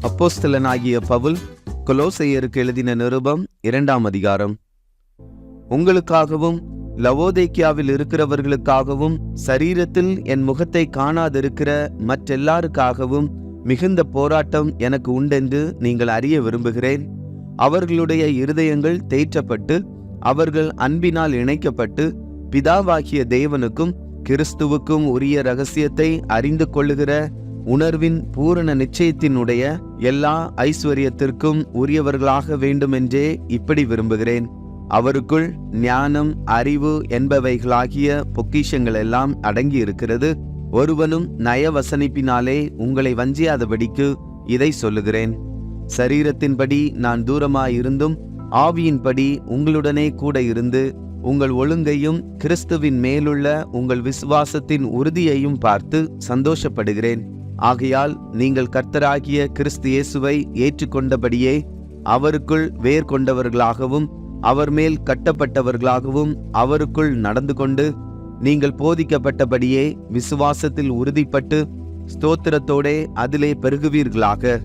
அப்போஸ்தலனாகிய பவுல் கொலோசையருக்கு எழுதின நிருபம் 2ஆம் அதிகாரம். உங்களுக்காகவும் லவோதேக்கியாவில் இருக்கிறவர்களுக்காகவும் சரீரத்தில் என் முகத்தை காணாதிருக்கிற மற்றெல்லாருக்காகவும் மிகுந்த போராட்டம் எனக்கு உண்டென்று நீங்கள் அறிய விரும்புகிறேன். அவர்களுடைய இருதயங்கள் தேற்றப்பட்டு அவர்கள் அன்பினால் இணைக்கப்பட்டு பிதாவாகிய தேவனுக்கும் கிறிஸ்துவுக்கும் உரிய இரகசியத்தை அறிந்து கொள்ளுகிற உணர்வின் பூரண நிச்சயத்தினுடைய எல்லா ஐஸ்வர்யத்திற்கும் உரியவர்களாக வேண்டுமென்றே இப்படி விரும்புகிறேன். அவருக்குள் ஞானம், அறிவு என்பவைகளாகிய பொக்கிஷங்கள் எல்லாம் அடங்கி இருக்கிறது. ஒருவனும் நயவசனிப்பினாலே உங்களை வஞ்சியாதபடிக்கு இதை சொல்லுகிறேன். சரீரத்தின்படி நான் தூரமாயிருந்தும் ஆவியின்படி உங்களுடனே கூட இருந்து உங்கள் ஒழுங்கையும் கிறிஸ்துவின் மேலுள்ள உங்கள் விசுவாசத்தின் உறுதியையும் பார்த்து சந்தோஷப்படுகிறேன். ஆகையால் நீங்கள் கர்த்தராகிய கிறிஸ்து இயேசுவை ஏற்றுக்கொண்டபடியே அவருக்குள் வேர் கொண்டவர்களாகவும் அவர் மேல் கட்டப்பட்டவர்களாகவும் அவருக்குள் நடந்து கொண்டு நீங்கள் போதிக்கப்பட்டபடியே விசுவாசத்தில் உறுதிப்பட்டு ஸ்தோத்திரத்தோடே அதிலே பெருகுவீர்களாக.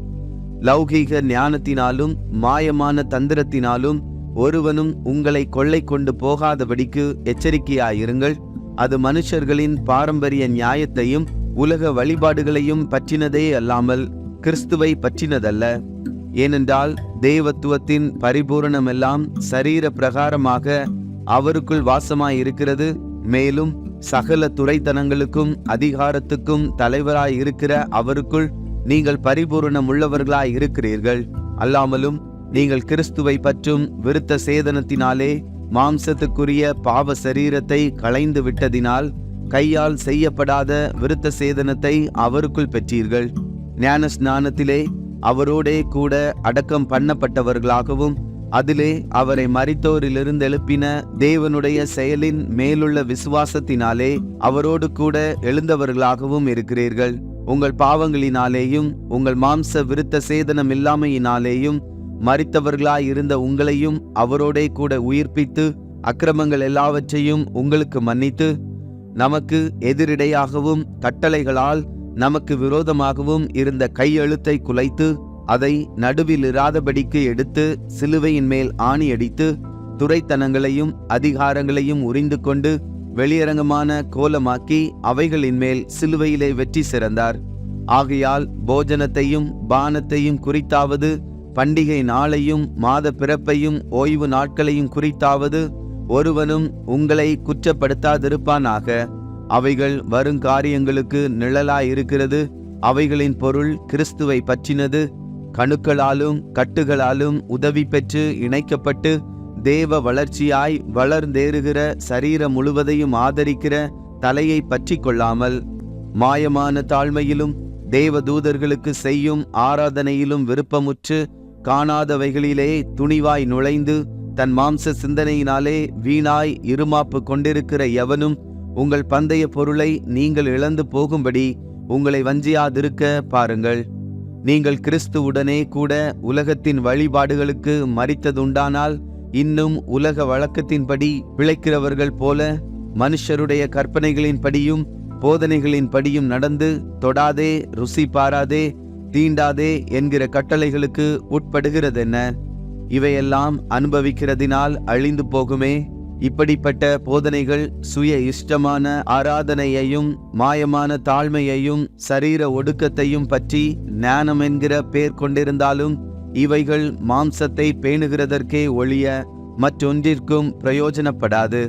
லௌகீக ஞானத்தினாலும் மாயமான தந்திரத்தினாலும் ஒருவனும் உங்களை கொள்ளை கொண்டு போகாதபடிக்கு எச்சரிக்கையாயிருங்கள். அது மனுஷர்களின் பாரம்பரிய நியாயத்தையும் உலக வழிபாடுகளையும் பற்றினதே அல்லாமல் கிறிஸ்துவை பற்றினதல்ல. ஏனென்றால் தேவத்துவத்தின் பரிபூரணமெல்லாம் சரீர பிரகாரமாக அவருக்குள் வாசமாயிருக்கிறது. மேலும் சகல துரைத்தனங்களுக்கும் அதிகாரத்துக்கும் தலைவராயிருக்கிற அவருக்குள் நீங்கள் பரிபூரணம் உள்ளவர்களாய் இருக்கிறீர்கள். அல்லாமலும் நீங்கள் கிறிஸ்துவை பற்றும் விருத்த சேதனத்தினாலே மாம்சத்துக்குரிய பாவ சரீரத்தை களைந்து விட்டதினால் கையால் செய்யப்படாத விருத்த சேதனத்தை அவருக்குள் பெற்றீர்கள். ஞான ஸ்நானத்திலே அவரோடே கூட அடக்கம் பண்ணப்பட்டவர்களாகவும் அதிலே அவரை மரித்தோரிலிருந்து எழுப்பின தேவனுடைய செயலின் மேலுள்ள விசுவாசத்தினாலே அவரோடு கூட எழுந்தவர்களாகவும் இருக்கிறீர்கள். உங்கள் பாவங்களினாலேயும் உங்கள் மாம்ச விருத்த சேதனம் இல்லாமையினாலேயும் மரித்தவர்களாயிருந்த உங்களையும் அவரோடே கூட உயிர்ப்பித்து அக்கிரமங்கள் எல்லாவற்றையும் உங்களுக்கு மன்னித்து நமக்கு எதிரிடையாகவும் கட்டளைகளால் நமக்கு விரோதமாகவும் இருந்த கையெழுத்தை குலைத்து அதை நடுவில் இராதபடிக்கு எடுத்து சிலுவையின் மேல் ஆணியடித்து துரைத்தனங்களையும் அதிகாரங்களையும் உரிந்து கொண்டு வெளியரங்கமான கோலமாக்கி அவைகளின் மேல் சிலுவையிலே வெற்றி சிறந்தார். ஆகையால் போஜனத்தையும் பானத்தையும் குறித்தாவது பண்டிகை நாளையும் மாத பிறப்பையும் ஓய்வு நாட்களையும் குறித்தாவது ஒருவனும் உங்களை குற்றப்படுத்தாதிருப்பானாக. அவைகள் வருங்காரியங்களுக்கு நிழலாயிருக்கிறது. அவைகளின் பொருள் கிறிஸ்துவை பற்றினது. கணுக்களாலும் கட்டுகளாலும் உதவி பெற்று இணைக்கப்பட்டு தேவ வளர்ச்சியாய் வளர்ந்தேறுகிற சரீரம் முழுவதையும் ஆதரிக்கிற தலையை பற்றி கொள்ளாமல் மாயமான தாழ்மையிலும் தேவதூதர்களுக்கு செய்யும் ஆராதனையிலும் விருப்பமுற்று காணாதவைகளிலே துணிவாய் நுழைந்து தன் மாம்ச சிந்தனையினாலே வீணாய் இருமாப்பு கொண்டிருக்கிற எவனும் உங்கள் பந்தய பொருளை நீங்கள் இழந்து போகும்படி உங்களை வஞ்சியாதிருக்க பாருங்கள். நீங்கள் கிறிஸ்துவுடனே கூட உலகத்தின் வழிபாடுகளுக்கு மரித்ததுண்டானால் இன்னும் உலக வழக்கத்தின்படி பிழைக்கிறவர்கள் போல மனுஷருடைய கற்பனைகளின்படியும் போதனைகளின்படியும் நடந்து தொடாதே, ருசி பாராதே, தீண்டாதே என்கிற கட்டளைகளுக்கு உட்படுகிறதென்ன? இவையெல்லாம் அனுபவிக்கிறதினால் அழிந்து போகுமே. இப்படிப்பட்ட போதனைகள் சுய இஷ்டமான ஆராதனையையும் மாயமான தாழ்மையையும் சரீர ஒடுக்கத்தையும் பற்றி ஞானம் என்கிற பேர் கொண்டிருந்தாலும் இவைகள் மாம்சத்தை பேணுகிறதற்கே ஒழிய மற்றொன்றிற்கும் பிரயோஜனப்படாது.